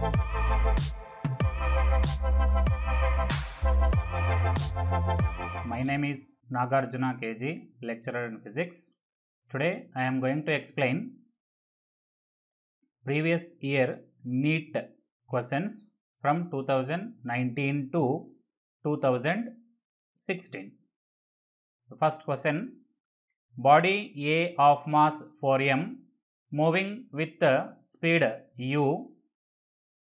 My name is Nagarjuna KG, lecturer in physics. Today I am going to explain previous year NEET questions from 2019 to 2016. The first question: body A of mass 4m moving with the speed u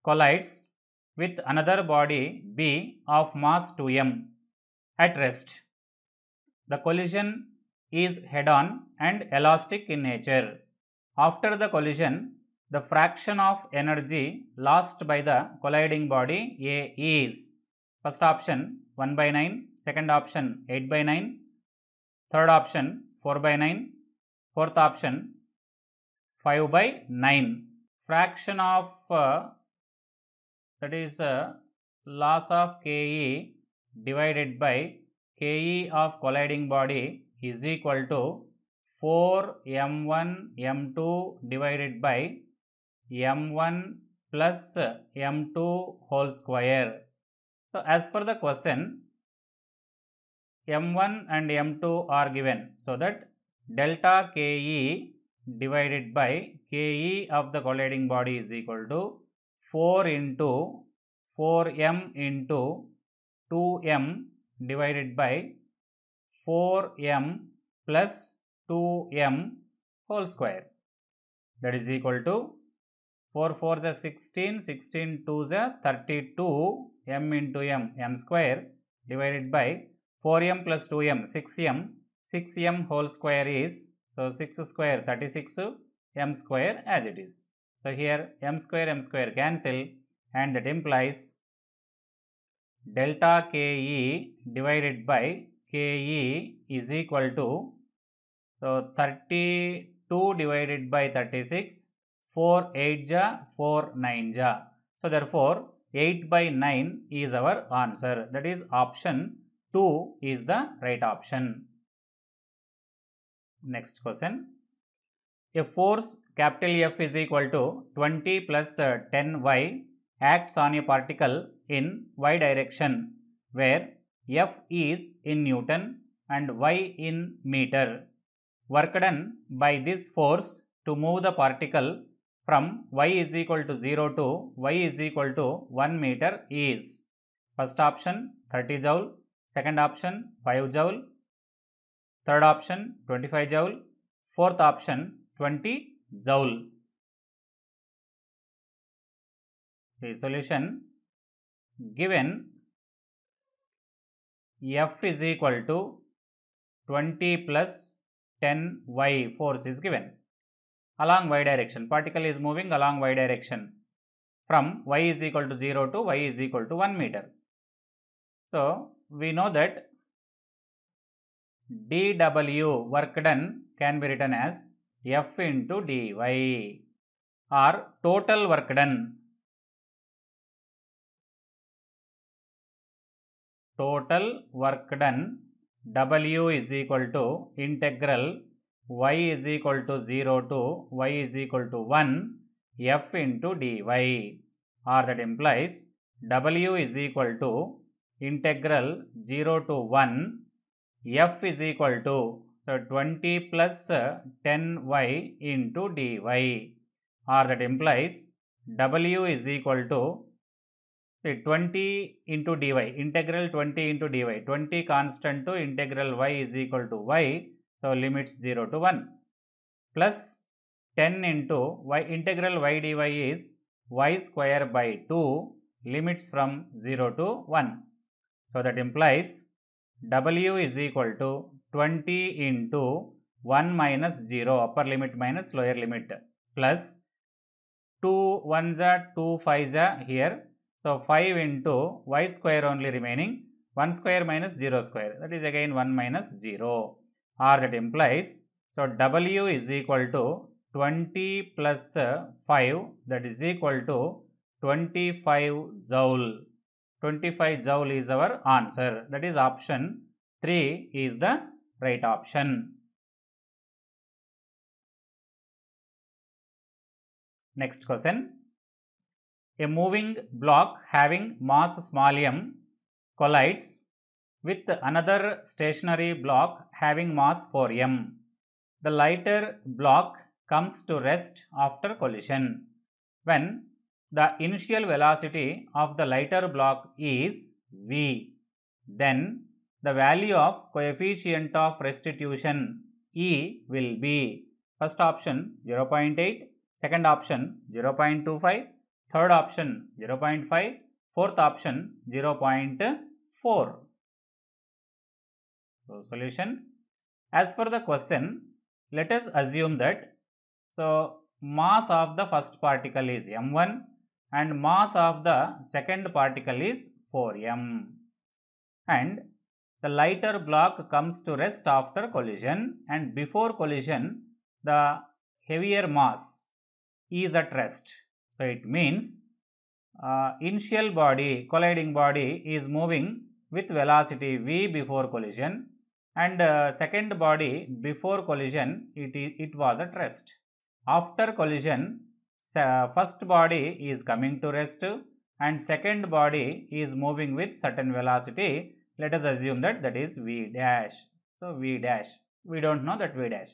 collides with another body B of mass 2m at rest. The collision is head-on and elastic in nature. After the collision, the fraction of energy lost by the colliding body A is: first option 1 by 9, second option 8 by 9, third option 4 by 9, fourth option 5 by 9. Fraction of that is loss of Ke divided by Ke of colliding body is equal to 4m1 m2 divided by m1 plus m2 whole square. So, as per the question, m1 and m2 are given, so that delta Ke divided by Ke of the colliding body is equal to 4 into 4m into 2m divided by 4m plus 2m whole square, that is equal to 4 4 is 16, 16 2 is 32, m into m square divided by 4m plus 2m 6m, 6m whole square is, so 6 square 36, m square as it is. So, here m square cancel, and that implies delta Ke divided by Ke is equal to, so 32 divided by 36, 4 8 ja, 4 9 ja. So, therefore, 8 by 9 is our answer, that is option 2 is the right option. Next question: a force capital F is equal to 20 plus 10y acts on a particle in y direction, where F is in Newton and y in meter. Work done by this force to move the particle from y is equal to 0 to y is equal to 1 meter is: first option 30 joule, second option 5 joule, third option 25 joule, fourth option 20 joule. The solution: given F is equal to 20 plus 10y force is given along y direction. Particle is moving along y direction from y is equal to 0 to y is equal to 1 meter. So, we know that dW work done can be written as F into dy, or total work done. Total work done W is equal to integral y is equal to 0 to y is equal to 1 F into dy, or that implies W is equal to integral 0 to 1 F is equal to, so 20 plus 10y into dy, or that implies W is equal to 20 into dy, integral 20 into dy, 20 constant to integral y is equal to y, so limits 0 to 1, plus 10 into y, integral y dy is y square by 2, limits from 0 to 1. So, that implies W is equal to 20 into 1 minus 0, upper limit minus lower limit, plus 2 1 ja 2 5 ja here. So, 5 into y square only remaining, 1 square minus 0 square, that is again 1 minus 0, or that implies, so W is equal to 20 plus 5, that is equal to 25 joule. 25 joule is our answer, that is option 3 is the right option. Next question: A moving block having mass small m collides with another stationary block having mass 4m. The lighter block comes to rest after collision when the initial velocity of the lighter block is v. Then the value of coefficient of restitution E will be first option 0.8, second option 0.25, third option 0.5, fourth option 0.4. So, solution. As for the question, let us assume that mass of the first particle is m1 and mass of the second particle is 4m, and the lighter block comes to rest after collision, and before collision the heavier mass is at rest. So, it means initial body, colliding body is moving with velocity v before collision, and second body before collision it was at rest. After collision, first body is coming to rest and second body is moving with certain velocity. Let us assume that that is v dash. So, v dash, we do not know that v dash.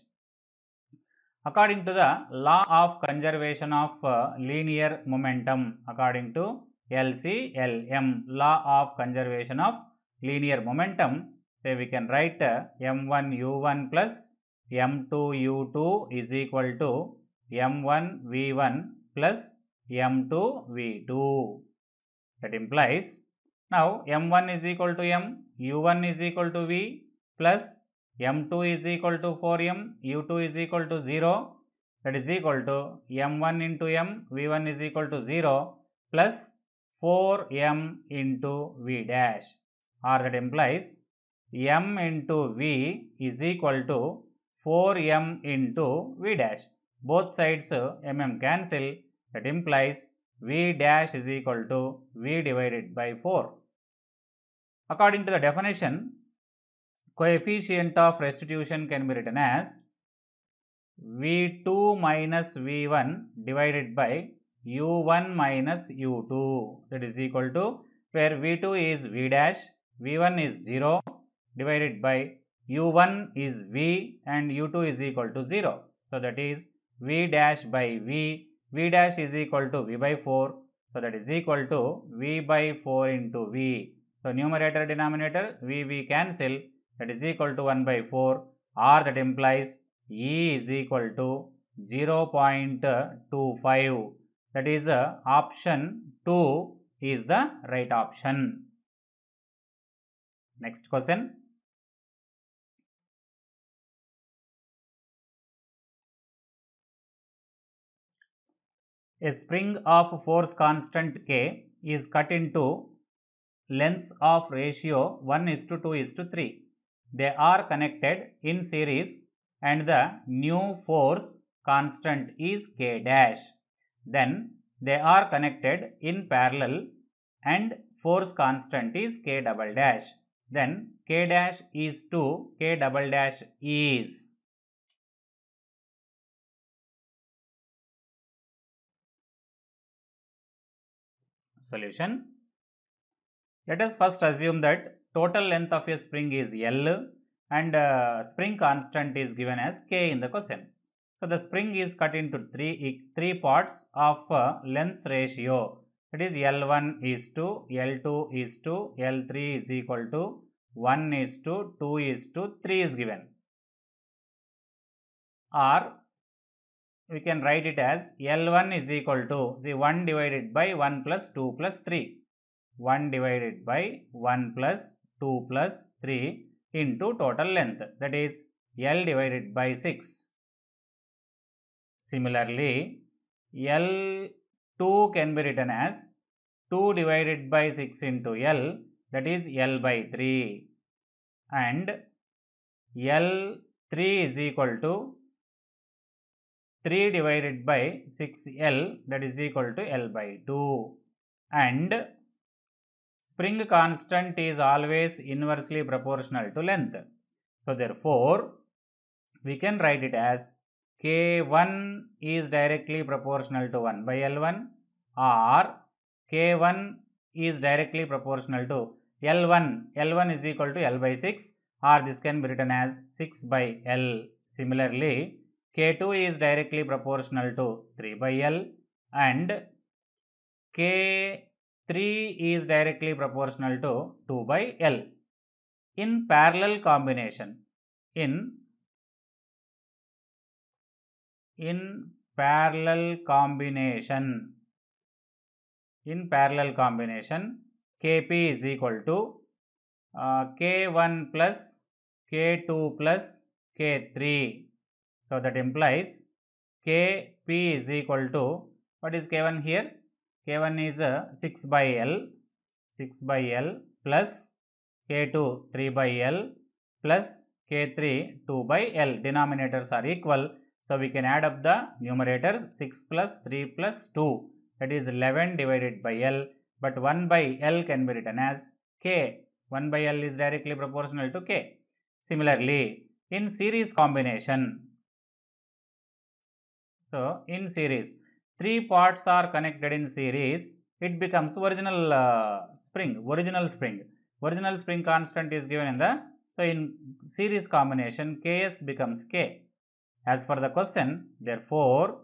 According to the law of conservation of linear momentum, according to LCLM, law of conservation of linear momentum, so we can write m1 u1 plus m2 u2 is equal to m1 v1 plus m2 v2. That implies now m1 is equal to m, u1 is equal to v plus m2 is equal to 4m, u2 is equal to 0, that is equal to m1 into m, v1 is equal to 0 plus 4m into v dash, or that implies m into v is equal to 4m into v dash. Both sides mm cancel, that implies v dash is equal to v divided by 4. According to the definition, coefficient of restitution can be written as v2 minus v1 divided by u1 minus u2, that is equal to, where v2 is v dash, v1 is 0 divided by u1 is v and u2 is equal to 0. So, that is v dash by v, v dash is equal to v by 4. So, that is equal to v by 4 into v. So, numerator denominator v cancel, that is equal to 1 by 4, or that implies E is equal to 0.25. That is option 2 is the right option. Next question. A spring of force constant K is cut into lengths of ratio 1:2:3. They are connected in series and the new force constant is K dash. Then they are connected in parallel and force constant is K double dash. Then K dash is to K double dash is. Solution. Let us first assume that total length of a spring is L and spring constant is given as K in the question. So, the spring is cut into three parts of length ratio, that is L1 is to, L2 is to, L3 is equal to 1 is to 2 is to 3 is given, or we can write it as L1 is equal to 1 divided by 1 plus 2 plus 3. 1 divided by 1 plus 2 plus 3 into total length, that is L divided by 6. Similarly, L2 can be written as 2 divided by 6 into L, that is L by 3, and L3 is equal to 3 divided by 6L, that is equal to L by 2, and spring constant is always inversely proportional to length. So, therefore, we can write it as K1 is directly proportional to 1 by L1, or K1 is directly proportional to L1. L1 is equal to L by 6, or this can be written as 6 by L. Similarly, K2 is directly proportional to 3 by L, and K3 is directly proportional to 2 by L. In parallel combination, in parallel combination, Kp is equal to K1 plus K2 plus K3. So that implies Kp is equal to, what is K1 here? K1 is 6 by L plus K2 3 by L plus K3 2 by L. Denominators are equal, so we can add up the numerators. 6 plus 3 plus 2, that is 11 divided by L, but 1 by L can be written as K. 1 by L is directly proportional to K. Similarly, in series combination, so in series, 3 parts are connected in series, it becomes original spring. Original spring constant is given in the, so in series combination, Ks becomes K as per the question. Therefore,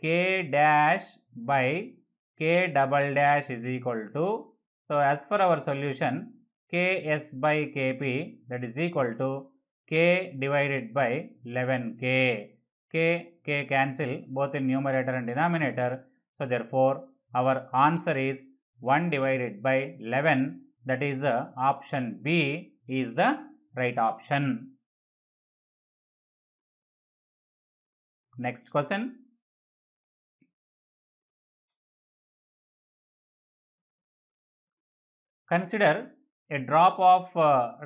K dash by K double dash is equal to, so as per our solution, Ks by Kp, that is equal to K divided by 11K. K cancel both in numerator and denominator. So therefore, our answer is 1 divided by 11, that is option B is the right option. Next question. Consider a drop of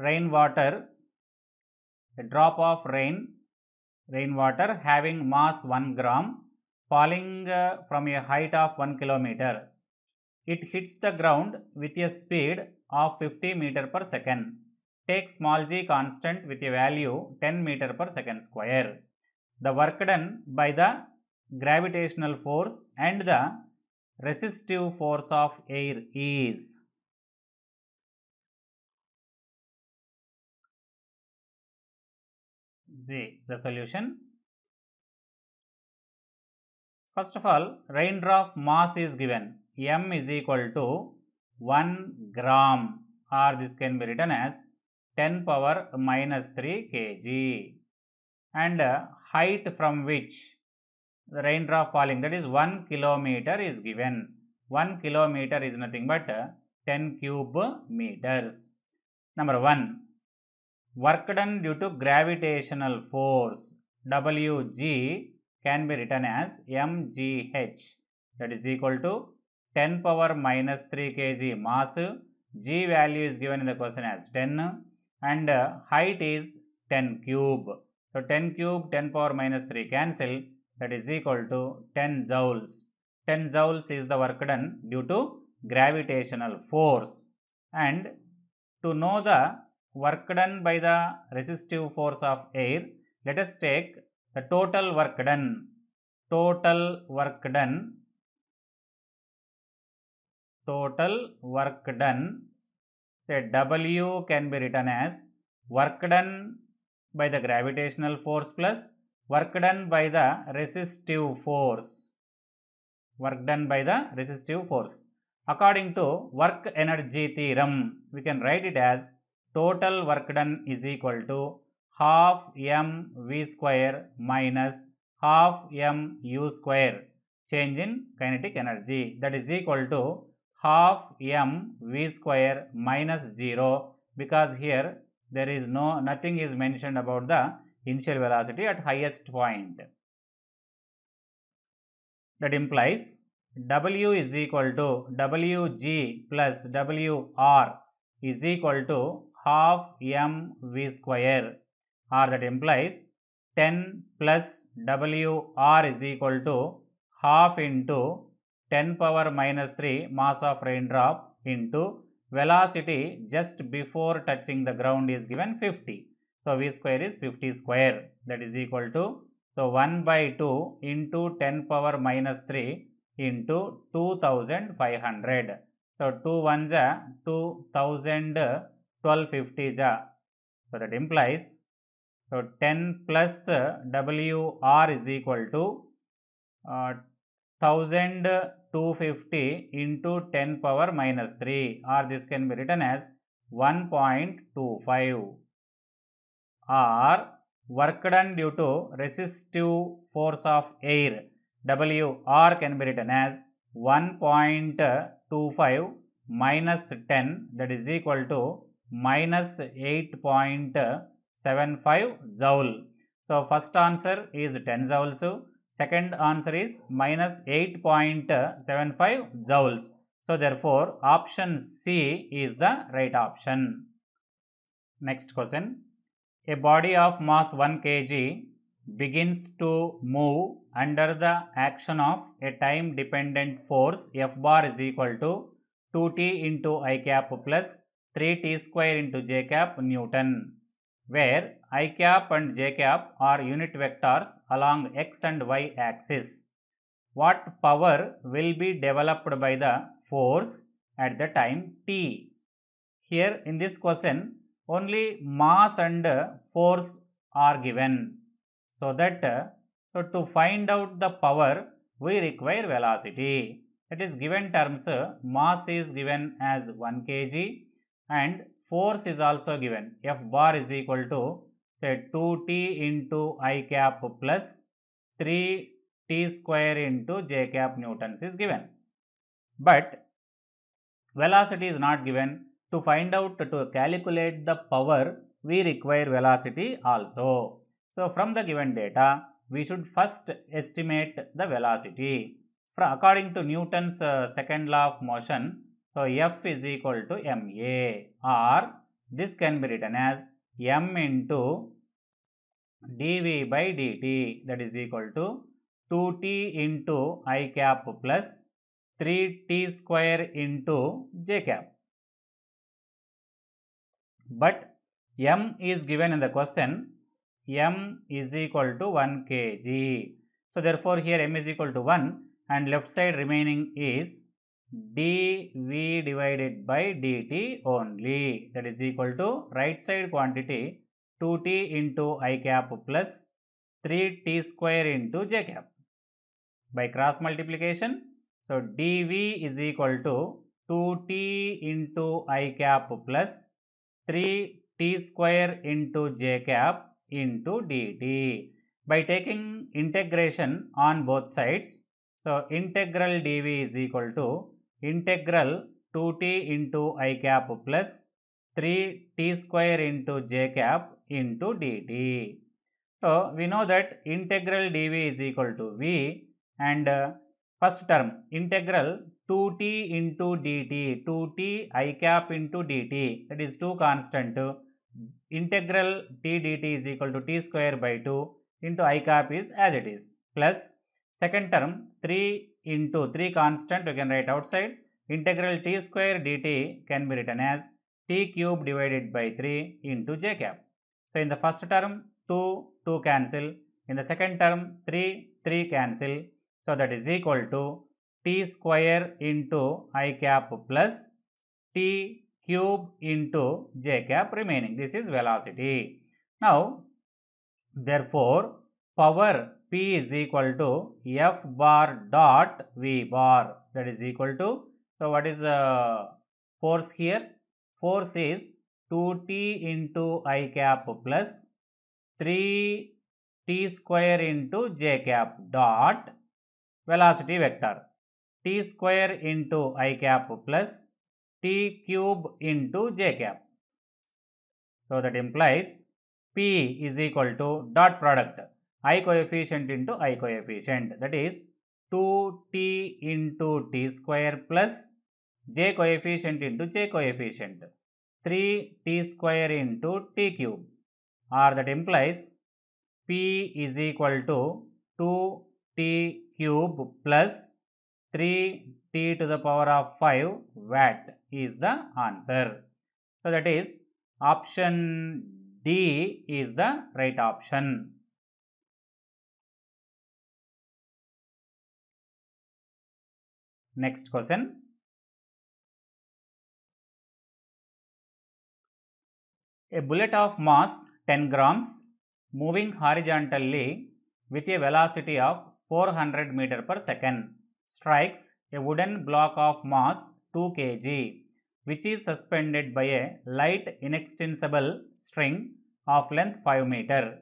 rainwater having mass 1 gram falling from a height of 1 kilometer. It hits the ground with a speed of 50 meter per second. Take small g constant with a value 10 meter per second square. The work done by the gravitational force and the resistive force of air is. The solution. First of all, raindrop mass is given. M is equal to 1 gram, or this can be written as 10 power minus 3 kg. And height from which the raindrop falling, that is 1 kilometer is given. 1 kilometer is nothing but 10 cube meters. Number 1, work done due to gravitational force, Wg, can be written as mgh, that is equal to 10 power minus 3 kg mass. G value is given in the question as 10, and height is 10 cube. So 10 cube, 10 power minus 3 cancel, that is equal to 10 joules. 10 joules is the work done due to gravitational force. And to know the work done by the resistive force of air, let us take the total work done. Total work done, say W can be written as work done by the gravitational force plus work done by the resistive force. According to work energy theorem, we can write it as total work done is equal to half mv square minus half mu square, change in kinetic energy, that is equal to half mv square minus 0, because here there is nothing is mentioned about the initial velocity at highest point. That implies W is equal to Wg plus Wr is equal to half mv square, or that implies 10 plus Wr is equal to half into 10 power minus 3 mass of raindrop into velocity just before touching the ground is given 50. So v square is 50 square, that is equal to, so 1 by 2 into 10 power minus 3 into 2500. So 2 ones are 2000, 1250 ja. So that implies, so 10 plus WR is equal to 1250 into 10 power minus 3, or this can be written as 1.25, or work done due to resistive force of air, WR can be written as 1.25 minus 10, that is equal to minus 8.75 joule. So first answer is 10 joules, second answer is minus 8.75 joules. So therefore option C is the right option. Next question. A body of mass 1 kg begins to move under the action of a time dependent force F bar is equal to 2t into I cap plus 3t square into j cap Newton, where I cap and j cap are unit vectors along x and y axis. What power will be developed by the force at the time t? Here in this question, only mass and force are given. So that so to find out the power, we require velocity. That is, given terms, mass is given as 1 kg and force is also given. F bar is equal to say 2t into I cap plus 3t square into j cap newtons is given. But velocity is not given. To find out, to calculate the power, we require velocity also. So from the given data, we should first estimate the velocity. According to Newton's second law of motion, so F is equal to ma, or this can be written as m into dv by dt, that is equal to 2t into I cap plus 3t square into j cap. But m is given in the question, m is equal to 1 kg. So therefore here m is equal to 1 and left side remaining is dv divided by dt only, that is equal to right side quantity 2t into I cap plus 3t square into j cap. By cross multiplication, so dv is equal to 2t into I cap plus 3t square into j cap into dt. By taking integration on both sides, so integral dv is equal to integral 2t into I cap plus 3t square into j cap into dt. So we know that integral dv is equal to v, and first term integral 2t into dt, 2t I cap into dt, that is 2 constant, integral t dt is equal to t square by 2 into I cap is as it is, plus second term 3 into 3 constant, we can write outside, integral t square dt can be written as t cube divided by 3 into j cap. So in the first term 2 cancel, in the second term 3 cancel, so that is equal to t square into I cap plus t cube into j cap remaining. This is velocity. Now therefore power P is equal to F bar dot V bar, that is equal to, so what is force here? Force is 2t into I cap plus 3t square into j cap dot velocity vector t square into I cap plus t cube into j cap. So that implies P is equal to dot product I coefficient into I coefficient, that is 2t into t square plus j coefficient into j coefficient 3t square into t cube, or that implies P is equal to 2t cube plus 3t to the power of 5 watt is the answer. So that is option D is the right option. Next question. A bullet of mass 10 grams moving horizontally with a velocity of 400 meter per second strikes a wooden block of mass 2 kg which is suspended by a light inextensible string of length 5 meter.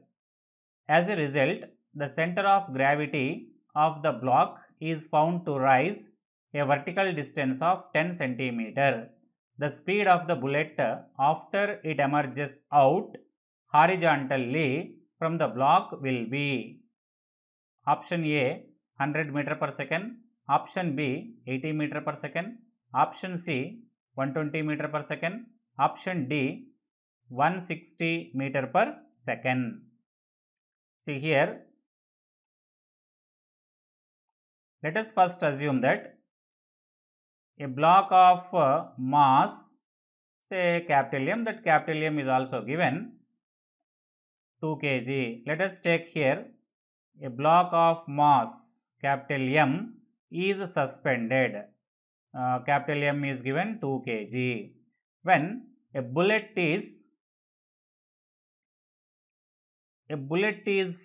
As a result, the center of gravity of the block is found to rise a vertical distance of 10 centimeter. The speed of the bullet after it emerges out horizontally from the block will be option A 100 meter per second, option B 80 meter per second, option C 120 meter per second, option D 160 meter per second. See here, let us first assume that a block of mass, say capital M, that capital M is also given 2 kg. Let us take here a block of mass capital M is suspended. Capital M is given 2 kg. When a bullet is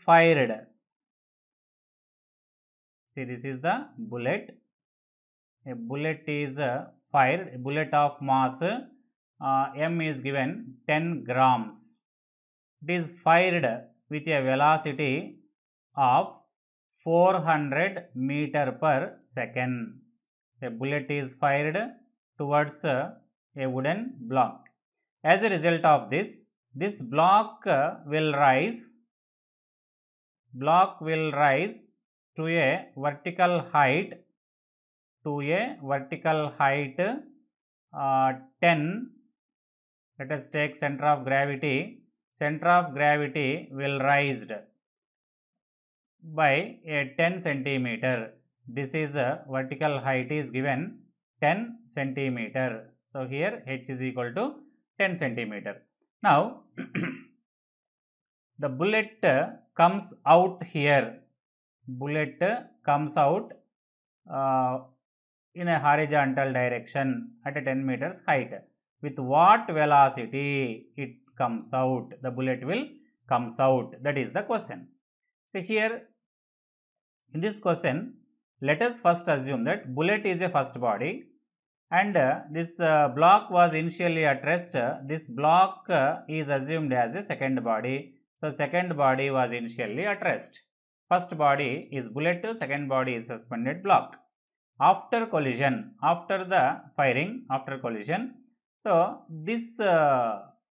fired, see this is the bullet. A bullet is fired, a bullet of mass M is given 10 grams. It is fired with a velocity of 400 meter per second. A bullet is fired towards a wooden block. As a result of this block will rise to a vertical height 10. Let us take center of gravity. Center of gravity will raised by a 10 centimeter. This is a vertical height is given 10 centimeter. So here h is equal to 10 centimeter. Now the bullet comes out here. Bullet comes out in a horizontal direction at a 10 meters height. With what velocity it comes out? The bullet will comes out. That is the question. So here in this question, let us first assume that bullet is a first body and this block was initially at rest. This block is assumed as a second body. So second body was initially at rest. First body is bullet, second body is suspended block. After collision, after the firing, after collision, so this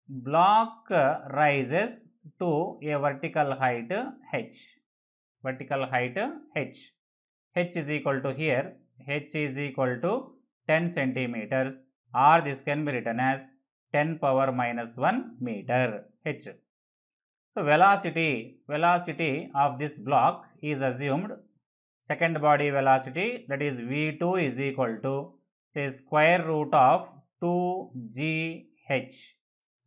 block rises to a vertical height h. Vertical height h. H is equal to here, h is equal to 10 centimeters, or this can be written as 10 power minus 1 meter h. So velocity of this block is assumed second body velocity, that is v2 is equal to say square root of 2gh,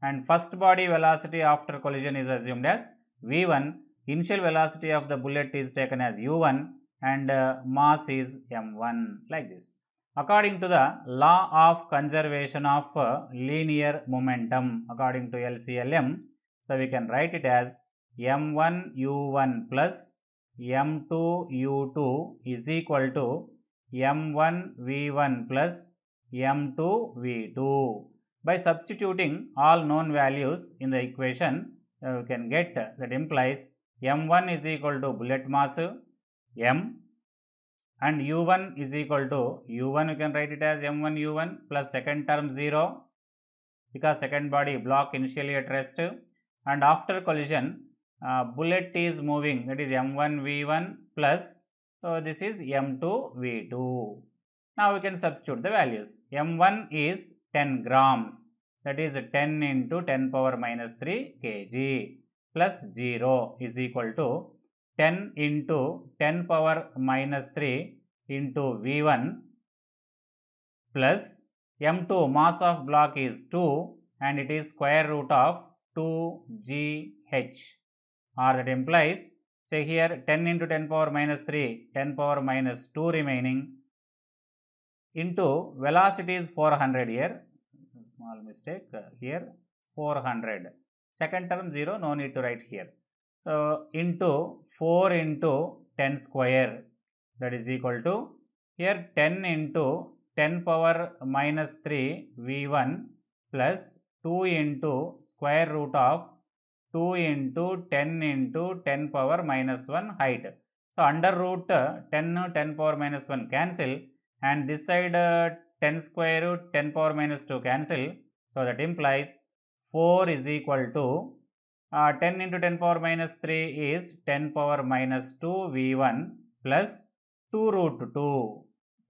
and first body velocity after collision is assumed as v1. Initial velocity of the bullet is taken as u1 and mass is m1, like this. According to the law of conservation of linear momentum, according to LCLM, so we can write it as m1 u1 plus m2 u2 is equal to m1 v1 plus m2 v2. By substituting all known values in the equation, we can get that implies m1 is equal to bullet mass m, and u1 is equal to u1, you can write it as m1 u1 plus second term 0 because second body block initially at rest, and after collision bullet is moving, that is m1 v1 plus, so this is m2 v2. Now we can substitute the values. m1 is 10 grams, that is 10 into 10 power minus 3 kg plus 0 is equal to 10 into 10 power minus 3 into v1 plus m2, mass of block is 2 and it is square root of 2gh, or that implies, say here 10 into 10 power minus 3, 10 power minus 2 remaining, into velocity is 400 here, small mistake here, 400. Second term 0, no need to write here. So into 4 into 10 square, that is equal to, here 10 into 10 power minus 3 V1 plus 2 into square root of 2 into 10 power minus 1 height. So under root 10 power minus 1 cancel, and this side 10 square root 10 power minus 2 cancel. So that implies 4 is equal to 10 into 10 power minus 3 is 10 power minus 2 V1 plus 2 root 2,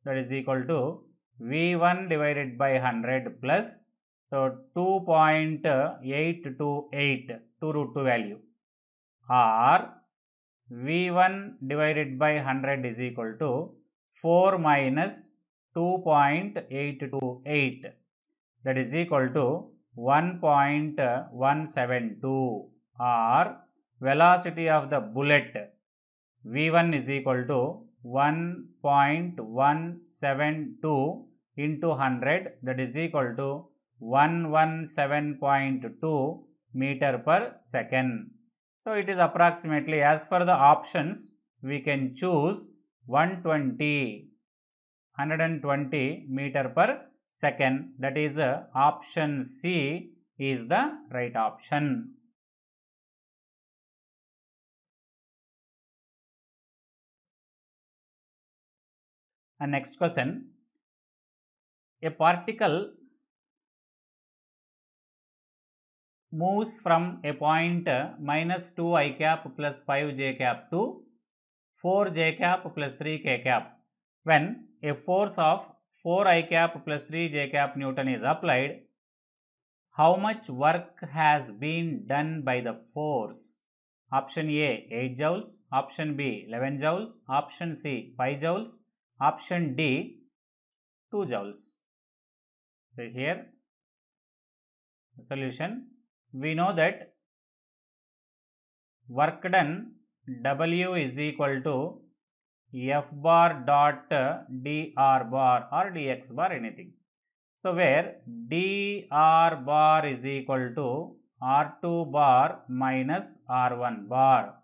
that is equal to V1 divided by 100 plus, so 2.828, 2 root 2 value, or V1 divided by 100 is equal to 4 minus 2.828, that is equal to 1.172, or velocity of the bullet V1 is equal to 1.172 into 100, that is equal to 117.2 meter per second. So it is approximately, as for the options, we can choose 120 meter per second, that is option C is the right option. And next question, a particle moves from a point minus 2 I cap plus 5 j cap to 4 j cap plus 3 k cap when a force of 4 I cap plus 3 j cap Newton is applied. How much work has been done by the force? Option A 8 joules, option B 11 joules, option C 5 joules, option D 2 joules. So here the solution, we know that work done W is equal to F bar dot dr bar or dx bar, anything. So where dr bar is equal to r2 bar minus r1 bar.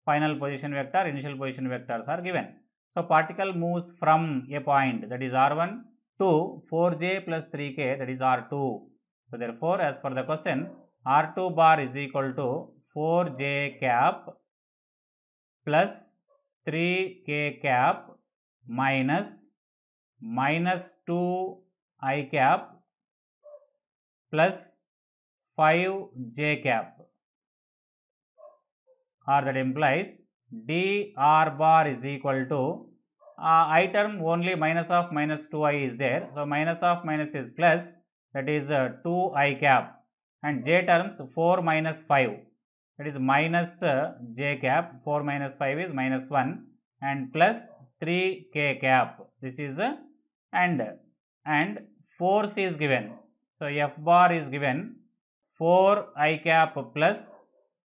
Final position vector, initial position vectors are given. So particle moves from a point, that is r1, to 4j plus 3k, that is r2. So therefore, as per the question, r2 bar is equal to 4j cap plus 3k cap minus 2 I cap plus 5 j cap, or that implies dr bar is equal to I term only minus of minus 2i is there. So minus of minus is plus, that is 2 I cap, and j terms 4 minus 5, that is minus j cap, 4 minus 5 is minus 1, and plus 3 k cap, this is and force is given. So F bar is given 4 I cap plus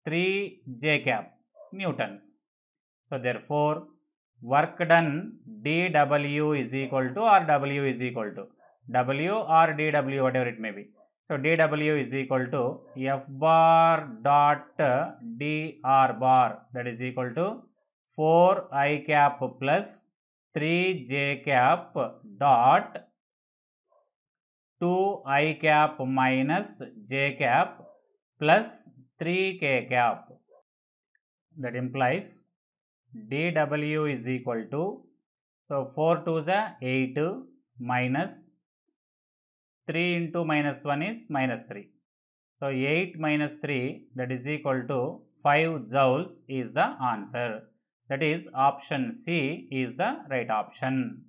3 j cap newtons. So therefore work done dW is equal to, or W is equal to, W or dW, whatever it may be. So dW is equal to F bar dot dr bar, that is equal to 4 I cap plus 3 j cap dot 2 I cap minus j cap plus 3 k cap. That implies dW is equal to, so 4 2s are 8 minus 3 into minus 1 is minus 3. So 8 minus 3, that is equal to 5 joules is the answer. That is option C is the right option.